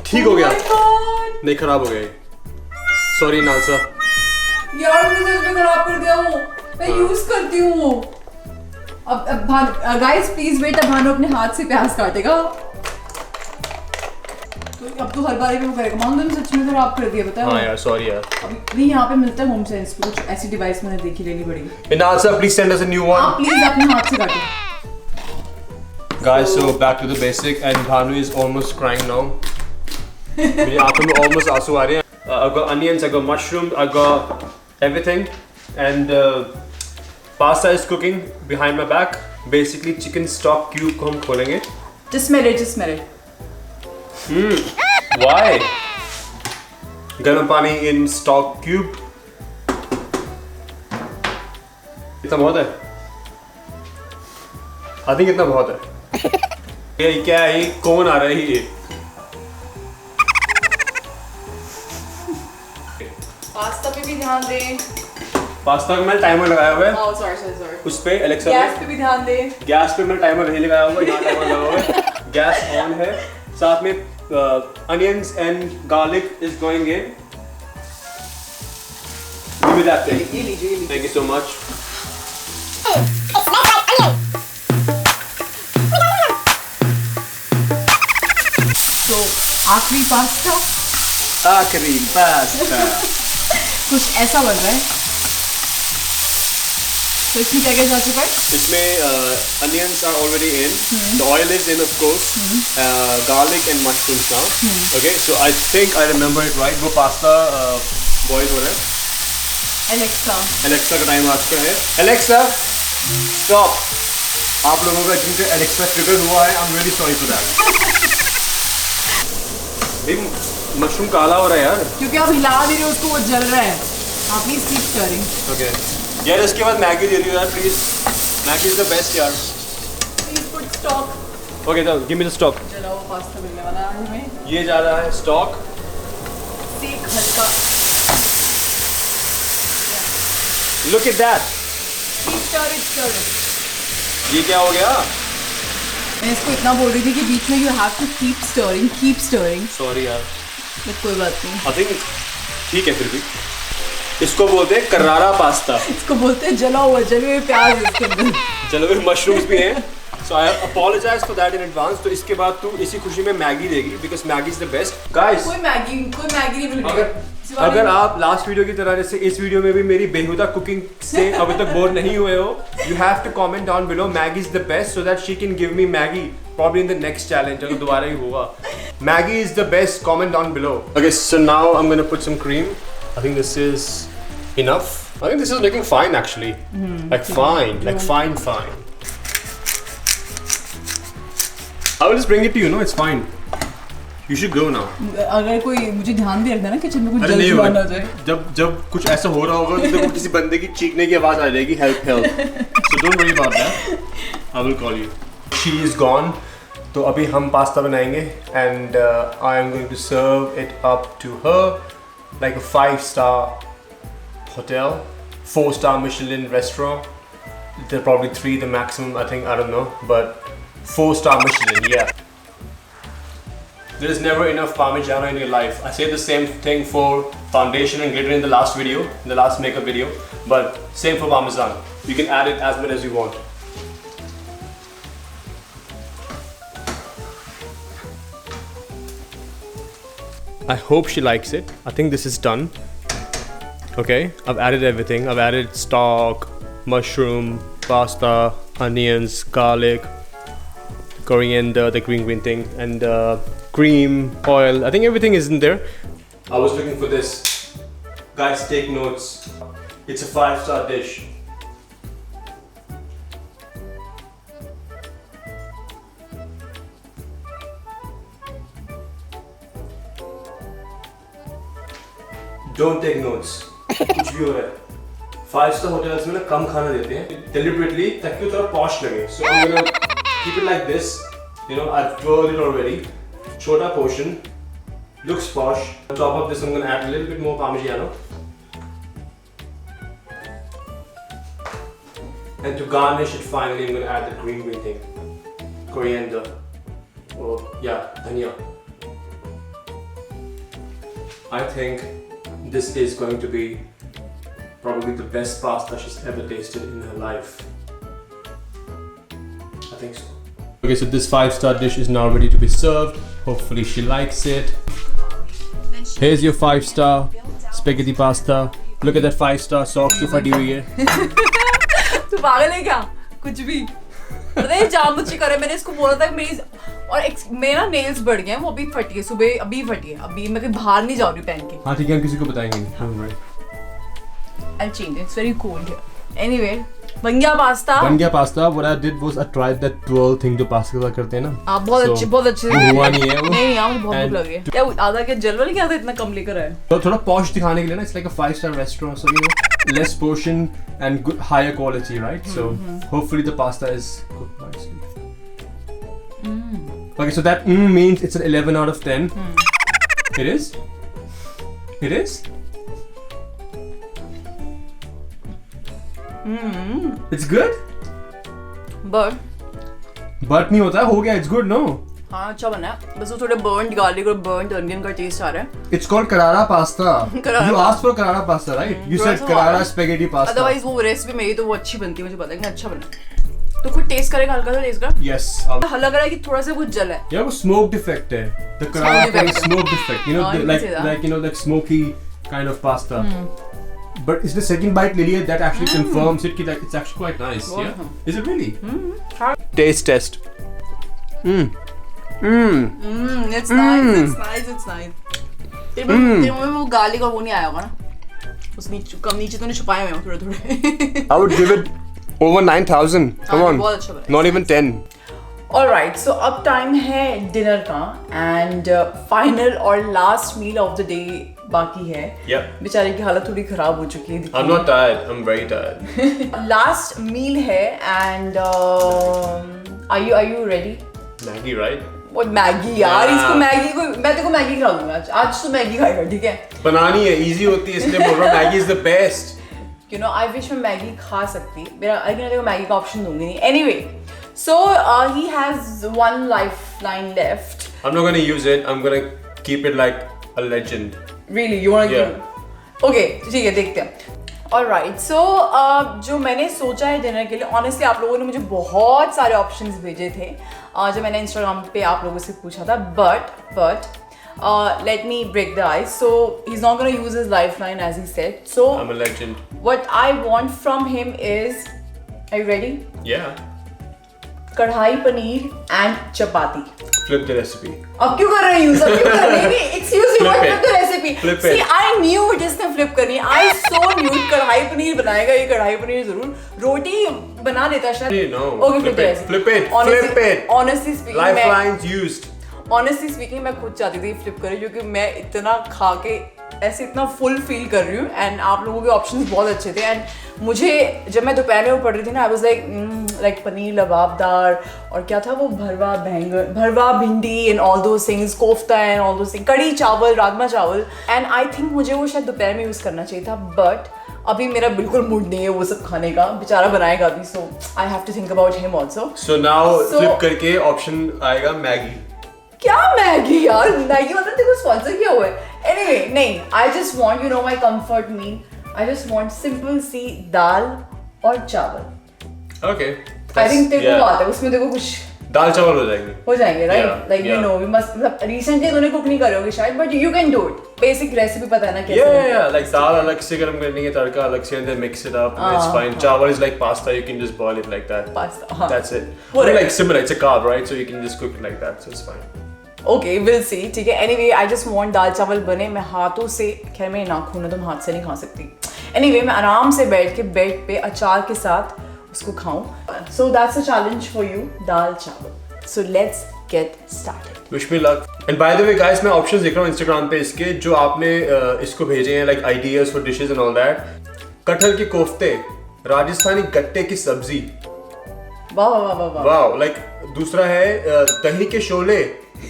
ठीक हो गया. नहीं खराब हो गया. Sorry Inalsa. यार मुझे सच में खराब कर दिया वो, मैं यूज करती हूँ वो। अब गाइस प्लीज वेट, अब भानु अपने हाथ से प्याज काटेगा। तो अब तो हर बारी में वो करेगा। मान लो सच में खराब कर दिया, बताओ। हाँ यार सॉरी यार। अभी नहीं, यहाँ पे मिलता है होम साइंस पे, कुछ ऐसी डिवाइस मैंने देखी, लेनी पड़ेगी। Inasa, please send us a new हाँ one. प्लीज अपने हाथ से काटो। Guys, so back to the basic, and Bhanu is almost crying now. मेरी आंखों में almost आंसू आ रहे हैं। I got onions, I got mushrooms, I got everything, and pasta is cooking behind my back. Basically, chicken stock cube को हम खोलेंगे। Just minute. Why? गर्म पानी in stock cube. इतना बहुत है? I think इतना बहुत है। ये क्या है? ये कौन आ रहा है ये? पास्ता पे भी ध्यान दें। पास्ता का मैंने टाइमर लगाया हुआ है। Oh, sorry. उस पे एलेक्सा गैस पे भी ध्यान दें। गैस पे मैंने टाइमर नहीं लगाया हुआ, यहाँ टाइमर लगा हुआ है। गैस ऑन है। साथ में onions and garlic is going in. Give me that thing. ये लीजिए। Thank you so much. तो आखिरी पास्ता आखिरी पास्ता। कुछ ऐसा बन रहा है। तो इसमें क्या जा चुका है? इसमें onions are already in. The oil is in, of course. Garlic and mushrooms now. Okay, so I think I remember it right. वो पास्ता boil हो रहा है। Alexa का टाइम आ चुका है। Alexa, stop. आप लोगों का जिनका Alexa ट्रिगर हुआ है, I'm really sorry for that. Mushroom काला हो रहा है यार। क्योंकि आप हिला दे रहे हो उसको, वो जल रहा है। आप प्लीज कीप स्टरिंग। Okay. यार इसके बाद मैगी दे रही हो यार please. Maggi is the best यार। Please put stock. ओके तो गिव मी द स्टॉक। जला हुआ पास्ता मिलने वाला है हमें। ये जा रहा है स्टॉक। सेक हल्का। Look at that. Keep stirring. ये क्या हो गया? मैं इसको इतना बोल रही थी कि बीच में you have to keep stirring. Sorry यार। बट कोई बात नहीं। आई थिंक ठीक है फिर भी। इसको बोलते हैं करारा पास्ता। इसको बोलते हैं जला हुआ, जले हुए प्याज इसके अंदर। जले हुए मशरूम्स भी हैं। So I apologise for that in advance. तो इसके बाद तू इसी खुशी में मैगी देगी because Maggi is the best. Guys कोई मैगी नहीं मिलेगी। अगर आप लास्ट वीडियो की तरह जैसे इस वीडियो में भी मेरी बेहुदा कुकिंग से अभी तक बोर नहीं हुए हो, you have to comment down below Maggi is the best so that she can give me Maggi probably in the next challenge अगर दोबारा ही होगा। Maggi is the best, comment down below. Okay, so now I'm gonna put some cream. I think this is enough. I think this is looking fine actually. Like fine. I will just bring it to you, no? It's fine. You should go now. अगर कोई मुझे ध्यान भी रखना ना किचन में कुछ अरे जल नहीं जुल होगा। ना हो जाए। जब कुछ ऐसा हो रहा होगा तो देखो किसी बंदे की चीखने की आवाज आ जाएगी, help. So don't worry about that. I will call you. She is gone. तो अभी हम पास्ता बनाएंगे and I am going to serve it up to her like a 5-star hotel, 4-star Michelin restaurant. They're probably 3 the maximum, I think, I don't know, but 4-star Michelin, yeah. There is never enough Parmigiano in your life. I say the same thing for foundation and glitter in the last video, in the last makeup video, but same for Parmesan. You can add it as much as you want. I hope she likes it. I think this is done. Okay, I've added everything. I've added stock, mushroom, pasta, onions, garlic, coriander, the green thing, and cream, oil. I think everything is in there. I was looking for this. Guys, take notes. It's a 5-star dish. Don't take notes. कुछ भी हो रहा है। 5-star hotels में ना कम खाना देते हैं deliberately ताकि वो थोड़ा posh लगे. So I'm gonna keep it like this. You know, I've twirled it already. Shorter portion, looks posh. On top of this, I'm gonna add a little bit more Parmigiano. And to garnish it, finally, I'm gonna add the green thing, coriander. Oh yeah, dhania. I think this is going to be probably the best pasta she's ever tasted in her life. I think so. Okay, so this 5-star dish is now ready to be served. Hopefully she likes it. Here's your 5-star spaghetti pasta. Look at that 5-star socks जो फटी हुई है. तू पागल है क्या? कुछ भी. अरे जामुची करे मैंने इसको बोला था मेरी और मेरा नेल्स बढ़ गए हैं वो अभी फटी है सुबह अभी फटी है अभी मैं कहीं बाहर नहीं जा रही पहन के. हाँ ठीक है हम किसी को बताएंगे नहीं. I'll change it. It's very cold here. Anyway, बन गया पास्ता. बन गया pasta. What I did was I tried that twirl thing जो पास्ता का करते हैं ना. आप बहुत अच्छे वो हुआ नहीं है वो. नहीं यार मुझे बहुत भूख लग रही है. क्या आधा क्या जलवा क्या था इतना कम लेकर आए? तो थोड़ा पॉश दिखाने के लिए ना it's like a 5-star restaurant so you know less portion and good higher quality right so hopefully the pasta is cooked nicely. Okay so that means it's an 11 out of 10. It is? It is? It's good? But नहीं होता हो गया it's good no? हाँ अच्छा बना है बस वो थोड़े बर्न्ड गार्लिक और बर्न्ड अनियन का टेस्ट आ रहा है. It's called Carrara pasta. You asked for Carrara pasta right? You said Carrara spaghetti pasta. Otherwise वो रेसिपी मेरी तो वो अच्छी बनती है मुझे पता है कि अच्छा बना. तो खुद टेस्ट करेगा हल्का सा टेस्ट कर. Yes. लग रहा है कि थोड़ा सा कुछ जला है. Yeah, वो smoked effect है. The Carrara kind of smoked effect. You know, like you know, like smoky kind of pasta. But it's the second bite, Lily, that actually confirms it. That it's actually quite nice. Yeah. Is it really? Taste test. It's nice. It's nice. It's nice. तेरे में वो गार्लिक और वो नहीं आया होगा ना? उस नीचे तो नहीं छुपाए हुए हैं थोड़े. I would give it over 9,000. Come on. बहुत अच्छा बना. Not even 10. Alright, so अब टाइम है डिनर का एंड फाइनल और last meal of the day बाकी है. Yep. बेचारे की हालत थोड़ी खराब हो चुकी है. I'm not tired. I'm very tired. Last meal है and are you ready? Maggie, right? वो मैगी यार इसको मैगी को मैं तेरे को मैगी खिला दूंगा आज तो मैगी खाएगा ठीक है. बनानी है easy होती है इसलिए बोल रहा हूँ Maggie is the best. You know I wish मैं मैगी खा सकती मेरा लेकिन मैं तेरे को मैगी का ऑप्शन दूंगी नहीं. Anyway, so he has one lifeline left. I'm not gonna use it. I'm gonna keep it like a legend. Really, you wanna Yeah. Okay, ठीक है देखते हैं. Alright, so जो मैंने सोचा है डिनर के लिए ऑनेस्टली आप लोगों ने मुझे बहुत सारे ऑप्शंस भेजे थे जो मैंने इंस्टाग्राम पे आप लोगों से पूछा था but let me break the ice. So he's not gonna use his lifeline as he said. So I'm a legend. what I want from him is, are you ready? Yeah. कढ़ाई paneer and chapati. Flip the recipe. अब क्यों कर रहे हैं यूज अब क्यों कर रहे हैं नहीं excuse me what flip the recipe. Flip see it. I knew जिसने फ्लिप करनी है आई सो न्यू कढ़ाई पनीर बनाएगा ये कढ़ाई पनीर जरूर रोटी बना लेता शायद. No. Okay Flip it. Flip it. Flip it. Honestly speaking Lifelines used. Honestly speaking मैं खुद चाहती थी फ्लिप करे क्योंकि मैं इतना खा के ऐसे इतना फुल फील कर रही हूँ एंड आप लोगों के ऑप्शंस बहुत अच्छे थे एंड मुझे जब मैं दोपहर में वो पढ़ रही थी ना आई वाज लाइक पनीर लबाबदार और क्या था वो भरवा भिंडी and all those things kofta and all those things कड़ी चावल राजमा चावल एंड आई थिंक मुझे वो शायद दोपहर में यूज़ करना चाहिए था बट अभी मेरा बिल्कुल मूड नहीं है वो सब खाने का बेचारा बनाएगा अभी so I have to think about him also. So now flip करके ऑप्शन आएगा मैगी. क्या मैगी यार मैगी मतलब तेरे को स्पॉन्सर किया हुआ है. एनीवे नहीं I just want you know my comfort meal I just want simple सी दाल और चावल. Okay. आई थिंक तेरे को आता है उसमें देखो कुछ दाल चावल हो जाएंगे right like you know we must मतलब रिसेंटली तूने कुक नहीं करे होगे शायद but you can do it basic recipe पता है ना कैसे. Yeah, like दाल अलग से गरम करनी है तड़का अलग से and then mix it up and it's fine. Chawal is like pasta, you can just boil it like that. Pasta, That's it. But like similar, it's a carb, right? So you can just cook it like that, so it's fine. Okay will see ठीक है. एनीवे आई जस्ट वांट दाल चावल बने मैं हाथों से खैर मेरे नाखून है तो मैं हाथ से नहीं खा सकती. एनीवे मैं आराम से बैठ के बेड पे अचार के साथ उसको खाऊं. So that's a challenge for you dal chawal. So let's get started. Wish me luck. And by the way, guys, मैं options देख रहा हूँ Instagram पे इसके जो आपने इसको भेजे हैं like ideas for dishes and all that. कटहल के कोफ्ते, राजस्थानी गट्टे की सब्जी. वाह वाह वाह वाह. Wow, like दूसरा है दही के शोले,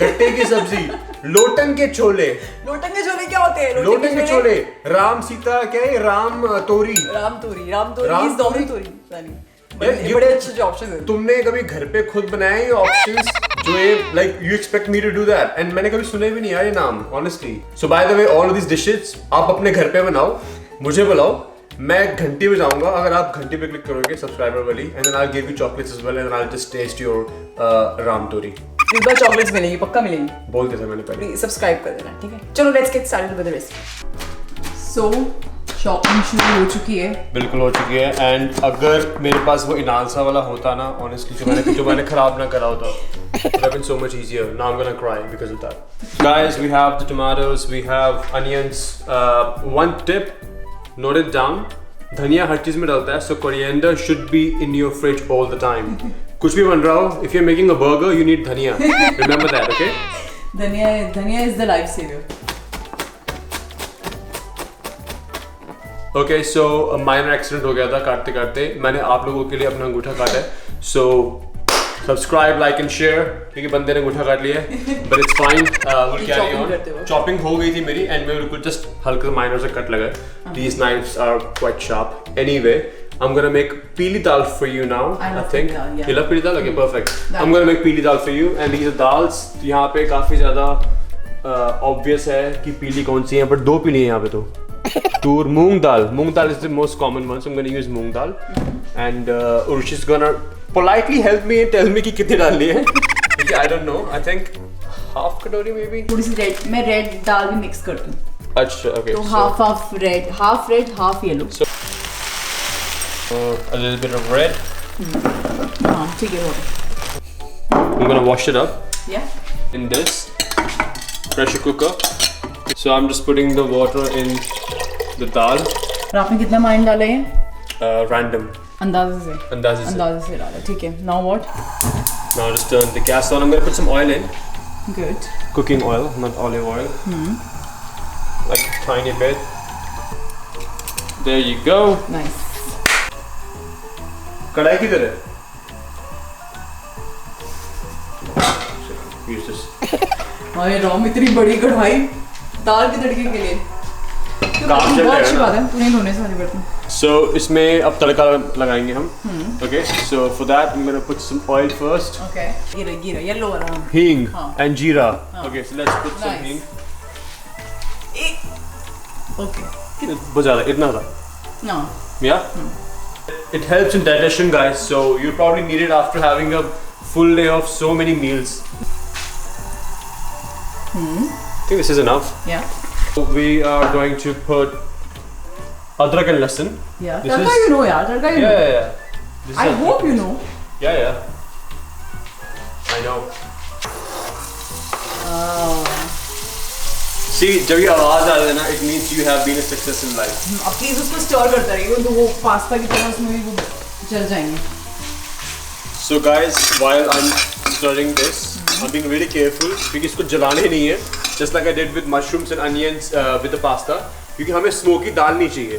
गट्टे की सब्जी, लोटन के छोले. लोटन के छोले क्या होते हैं? लोटन के छोले, राम सीता क्या है? राम तोरी राम तोरी इज दोनों तोरी. ये बड़े अच्छे ऑप्शन हैं. तुमने कभी घर पे खुद बनाए ये ऑप्शंस जो ये like you expect me to do that and मैंने कभी सुने भी नहीं यार ये नाम honestly. So by the way all of this dishes आप अपने घर पे बनाओ मुझे बुलाओ मैं घंटी पे जाऊंगा, अगर आप घंटी पे क्लिक करोगे सब्सक्राइबर वाली, and then I give you chocolates as well and I just taste your राम तोरी। इस बार चॉकलेट्स मिलेंगी, पक्का मिलेंगी। बोल दिया था मैंने पहले। सब्सक्राइब कर देना, ठीक है। चलो let's get started with the recipe. So shopping शुरू हो चुकी है। बिल्कुल हो चुकी है, एंड अगर मेरे पास वो इनालसा वाला होता ना, ऑनेस्टली जो मैंने खराब ना करा होता, it would have been so much easier. Now I'm gonna cry because of that. Guys, we have the tomatoes, we have onions. One tip, note it down. धनिया हर चीज में डलता है, so coriander should be in your fridge all the time. कुछ भी बन रहा हो, if you're making a burger, you need धनिया. Remember that, okay? धनिया is the life savior. Okay, so a minor accident हो गया था काटते काटते, मैंने आप लोगों के लिए अपना अंगूठा काटा है, so subscribe, like and share, क्योंकि बंदे ने अंगूठा काट लिया है, but it's fine, will carry on. Chopping हो गई थी मेरी, एंड मैं बिल्कुल जस्ट हल्का माइनर से कट लगा। These knives are quite sharp. Anyway, I'm gonna make pili dal for you now. I think. You love pili dal? Okay, perfect. I'm gonna make pili dal for you, and these are dals. यहाँ पे काफी ज़्यादा obvious है कि पीली कौन सी है, but दो पीली है यहाँ पे तो। तूर, मूंग दाल is the most common one, so I'm gonna use moong dal, and Urshi is gonna politely help me and tell me कि कितनी डालनी है, क्योंकि I don't know. I think half कटोरी maybe. थोड़ी सी रेड, मैं रेड दाल भी मिक्स करती हूँ। अच्छा, okay. तो half red, half yellow. So a little bit of red. हाँ, ठीक है, हो गया। I'm gonna wash it up. Yeah. In this pressure cooker. So I'm just putting the water in the dal. और आपने कितना माइन डाला है? Random. अंदाजे से डाला, ठीक है। Now what? Now just turn the gas on. I'm gonna put some oil in. Good. Cooking oil, not olive oil. Like a tiny bit. There you go. Nice. कढ़ाई किधर है? Use this. अरे राम, इतनी बड़ी कढ़ाई दाल के तड़के के लिए। काम चल रहा है ना? तूने धोने सारे बर्तन। So इसमें अब तड़का लगाएंगे हम. Okay. So for that I'm gonna put some oil first. Okay. गिरा येलो वाला। Hing हाँ. and jeera. Okay, so let's put some Nice. hing. Okay. बहुत ज़्यादा, इतना था. No. Yeah. It helps in digestion, guys. So you probably need it after having a full day of so many meals. I think this is enough. Yeah. We are going to put adrak and lasan. Yeah. This tadka is- you know यार, तड़का you know. Yeah. This is I a- hope you know. Yeah. I know. See, जब ये आवाज आ रही है ना, it means you have been a success in life. अब प्लीज उसको स्टर करता रहिए, तो वो पास्ता की तरह उसमें भी वो जल जाएंगे। So guys, while I'm stirring this, I'm being really careful क्योंकि इसको जलाना ही नहीं है, just like I did with mushrooms and onions with the pasta, क्योंकि हमें स्मोकी दाल नहीं चाहिए।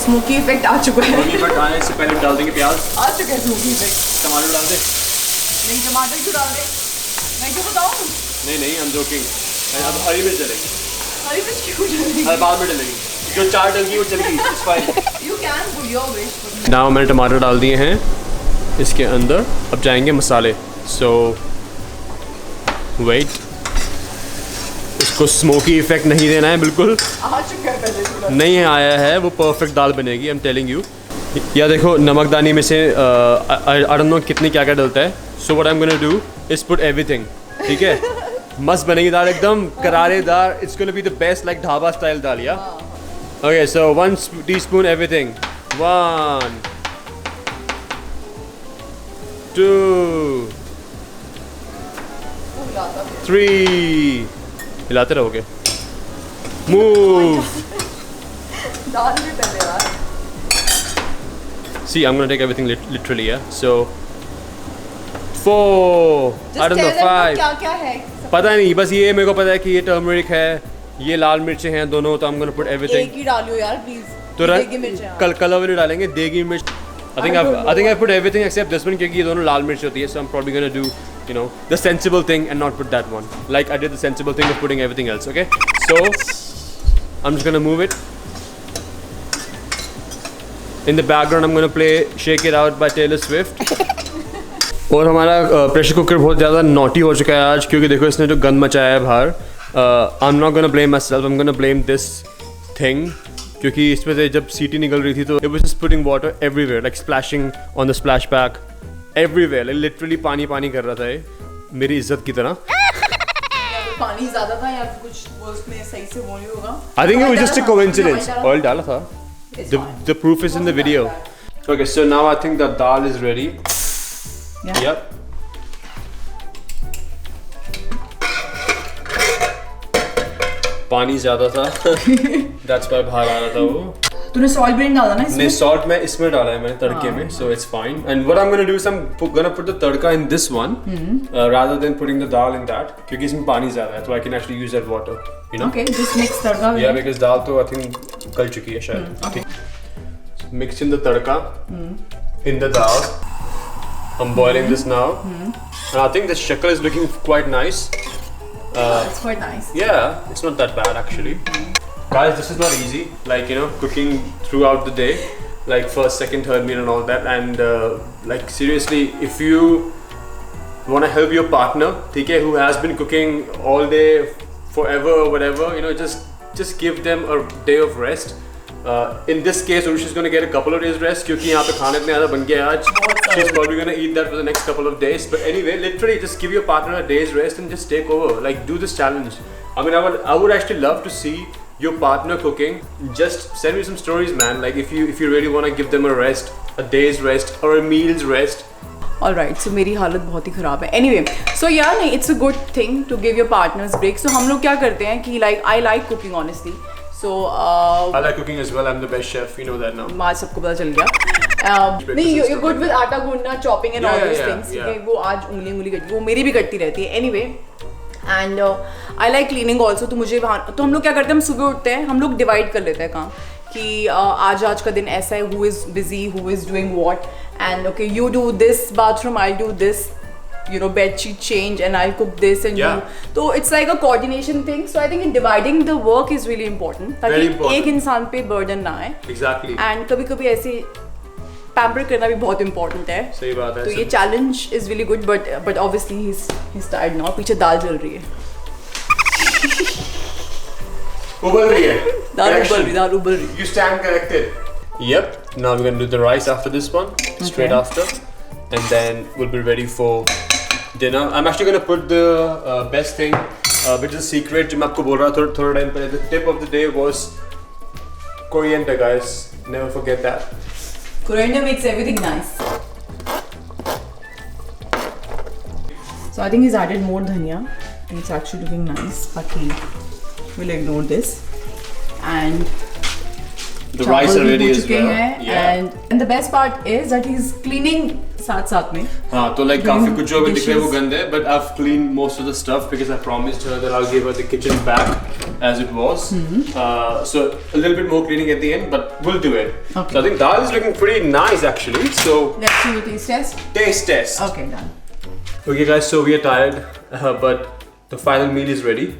स्मोकी इफेक्ट आ चुका है। स्मोकी इफेक्ट आने से पहले डाल देंगे प्याज, आ चुका है स्मोकी इफेक्ट। टमाटर डाल दे। नहीं, टमाटर क्यों डाल दे? मैं क्यों बताऊं? नहीं, I'm joking. अब हरी मिर्च डलेगी। हरी मिर्च क्यों डालेंगे? हर बाद में डलेगी। जो 4 डलेगी वो चलेगी। It's fine. You can do your wish. Now मैंने टमाटर डाल दिए हैं इसके अंदर, अब जाएंगे मसाले। सो वेट, इसको स्मोकी इफेक्ट नहीं देना है बिल्कुल, आ चुका है पहले पूरा। नहीं आया है, वो परफेक्ट दाल बनेगी, आई एम टेलिंग यू। या देखो नमकदानी में से आई डोंट नो कितनी क्या क्या डलता है। So what I am gonna do is put everything, ठीक है? मस्त बनेगी दाल, एकदम करारेदार। It's gonna be the best like dhaba style dal, या? ओके, सो 1 teaspoon everything. 1 2 3 हिलाते रहोगे। Move. दाल भी पहले यार। See, I'm gonna take everything literally, yeah. So 4, I don't know, 5. क्या क्या है? पता नहीं, बस ये मेरे को पता है कि ये टर्मरिक है, ये लाल मिर्चें हैं दोनों, तो I'm gonna put everything. एक ही डालियो यार प्लीज। तो देगी मिर्च। कलर वाले डालेंगे, देगी मिर्च। I think I put everything except this one क्योंकि ये दोनों लाल मिर्च होती है, so I'm probably gonna do, you know, the sensible thing and not put that one. Like I did the sensible thing of putting everything else, okay? So I'm just gonna move it. In the background I'm gonna play Shake It Out by Taylor Swift. और हमारा प्रेशर कुकर बहुत ज़्यादा नॉटी हो चुका है आज, क्योंकि देखो इसने जो गंद मचाया है बाहर। I am not gonna blame my self, I am gonna blame this thing क्योंकि इसमें से जब सीटी निकल रही थी तो it was just putting water everywhere, like splashing on the splash pack everywhere, like literally पानी कर रहा था ये मेरी इज्जत की तरह। पानी ज्यादा था या कुछ वो उसमें सही से वो नहीं होगा। I think it was just a coincidence. Oil डाला था। The proof is in the video. Okay, so now I think the dal is ready. Yeah. Yep. पानी ज्यादा था। That's why बाहर आ रहा था वो। तूने सॉल्ट भी नहीं डाला ना इसमें? नहीं, salt मैं इसमें डाला है मैंने तड़के में, so it's fine. And what I'm gonna do is I'm gonna put the tadka in this one, rather than putting the dal in that, क्योंकि इसमें पानी ज़्यादा है, so I can actually use that water, you know? Okay, just mix tadka. Yeah, because दाल तो I think गल चुकी है शायद। ठीक। Mix in the tadka in the dal. I'm boiling this now, and I think the shakal is looking quite nice. It's quite nice. Yeah, it's not that bad actually. Guys, this is not easy, like, you know, cooking throughout the day, like first, second, third meal and all that, and like seriously, if you want to help your partner, okay, who has been cooking all day forever or whatever, you know, just give them a day of rest. In this case, Urushi's going to get a couple of days rest क्योंकि यहाँ पे खाने इतने ज़्यादा बन गया आज. She's probably going to eat that for the next couple of days. But anyway, literally just give your partner a day's rest and just take over. Like, do this challenge. I mean, I would actually love to see your partner cooking. Just send me some stories, man. Like, if you really want to give them a rest, a day's rest or a meal's rest. Alright, so मेरी हालत बहुत ही ख़राब है. Anyway, so yeah, नहीं, it's a good thing to give your partners break. So हम लोग क्या करते हैं कि like I like cooking honestly. So I like cooking as well. I'm the best chef. You know that now. आज सबको पता चल गया. नहीं, you're good with आटा गूंदना, chopping and all those things. Yeah. वो आज उंगली कटी, वो मेरी भी कटती रहती है. Anyway, and I like cleaning also. तो मुझे वहाँ, तो हम लोग क्या करते हैं, हम सुबह उठते हैं, हम लोग डिवाइड कर लेते हैं काम कि आज का दिन ऐसा है, who is busy, who is doing what, and okay, you do this bathroom, I'll do this, you know, bed sheet change, and I'll cook this and Yeah. you. So it's like a coordination thing. So I think in dividing the work is really important. Very ताकि important. एक इंसान पे burden ना आए. Exactly. And कभी-कभी ऐसे pamper करना भी बहुत important है. सही बात है. तो ये challenge is really good, but obviously he's tired now. पीछे दाल जल रही है. उबल रही है. दाल उबल रही. You stand corrected. Yep. Now we're gonna do the rice after this one, straight after, and then we'll be ready for dinner. I'm actually gonna put the best thing, which is a secret. जो मैं आपको बोल रहा था थोड़ा टाइम पहले. The tip of the day was coriander, guys. Never forget that. Coriander makes everything nice. So I think he's added more dhania. It's actually looking nice, but we'll ignore this. And The rice already हो is चुके well. हैं, Yeah. and the best part is that he's cleaning साथ में. हाँ, तो like काफी कुछ जो अभी दिख रहा है वो dishes. गंदे है, but I've cleaned most of the stuff because I promised her that I'll give her the kitchen back as it was. So a little bit more cleaning at the end, but we'll do it. Okay. So I think dal is looking pretty nice actually. So Let's see the taste test. taste test. Okay, done. Okay guys, so we are tired, but the final meal is ready.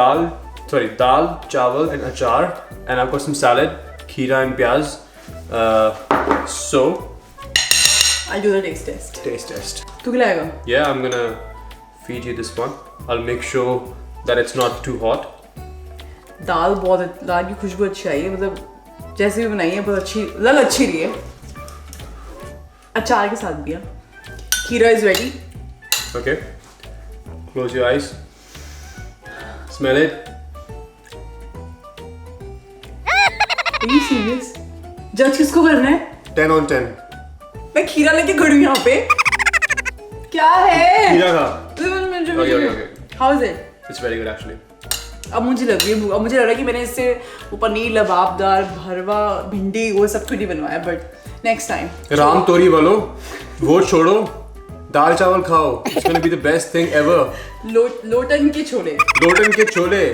Dal, chawal and achar, and I've got some salad, kheera and pyaz. So I'll do the taste test. taste test. तू खिलाएगा? Yeah, I'm gonna feed you this one. I'll make sure that it's not too hot. दाल की खुशबू अच्छी आई है, मतलब जैसे भी बनाई है बहुत अच्छी रही है. अचार के साथ भी है. खीरा is ready. Okay. Close your eyes. Smell it. Are you serious? जज किसको करना है? 10 on 10. मैं खीरा लेके खड़ी हूँ यहाँ पे. क्या है? खीरा खा. Okay. How is it? It's very good actually. अब मुझे लग रही है भूख. अब मुझे लग रहा है कि मैंने इससे वो पनीर लबाबदार भरवा भिंडी वो सब कुछ नहीं बनवाया, बट नेक्स्ट टाइम. राम तोरी वालो, वो छोड़ो. दाल चावल खाओ. It's gonna be the best thing ever. Lotan के छोले. लोटन के छोले.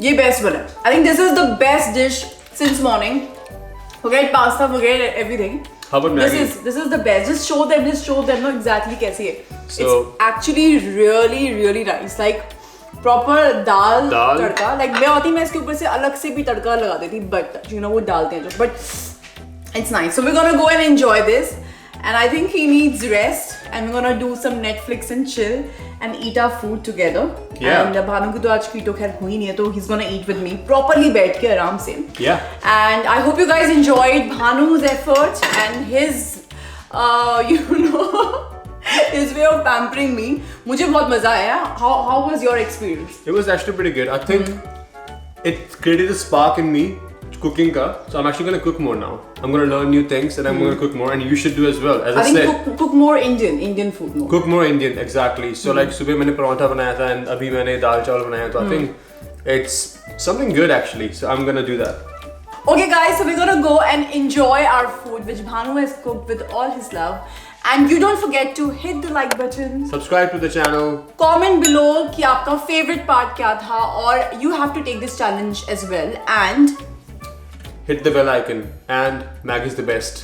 ये बेस्ट बना. I think this is the best dish since morning. Forget pasta, forget everything. How about Maggi? This is the best. Just show them know exactly कैसी है. So- It's actually really nice. Like proper dal tadka. Like मैं होती मैं इसके ऊपर से अलग से भी तड़का लगा देती, but you know वो डालते हैं जो. But it's nice. So we're gonna go and enjoy this. and I think he needs rest. And we're gonna do some Netflix and chill and eat our food together. Yeah. And Bhanu की तो आज कीटो खैर हुई नहीं है, तो he's gonna eat with me properly बैठ के आराम से. Yeah. And I hope you guys enjoyed Bhanu's effort and his, his way of pampering me. मुझे बहुत मजा आया. How was your experience? It was actually pretty good. I think it created a spark in me cooking ka. So I'm actually gonna cook more now. I'm gonna learn new things and I'm gonna cook more, and you should do as well. As I I think said, cook more Indian food more. cook more Indian, exactly. So like सुबह मैंने पराठा बनाया था and अभी मैंने दाल चावल बनाया, तो I think it's something good actually. So I'm gonna do that. Okay guys, so we're gonna go and enjoy our food which Bhanu has cooked with all his love. And you don't forget to hit the like button. Subscribe to the channel. Comment below कि आपका favorite part क्या था, or you have to take this challenge as well. And Hit the bell icon. And Maggie's the best.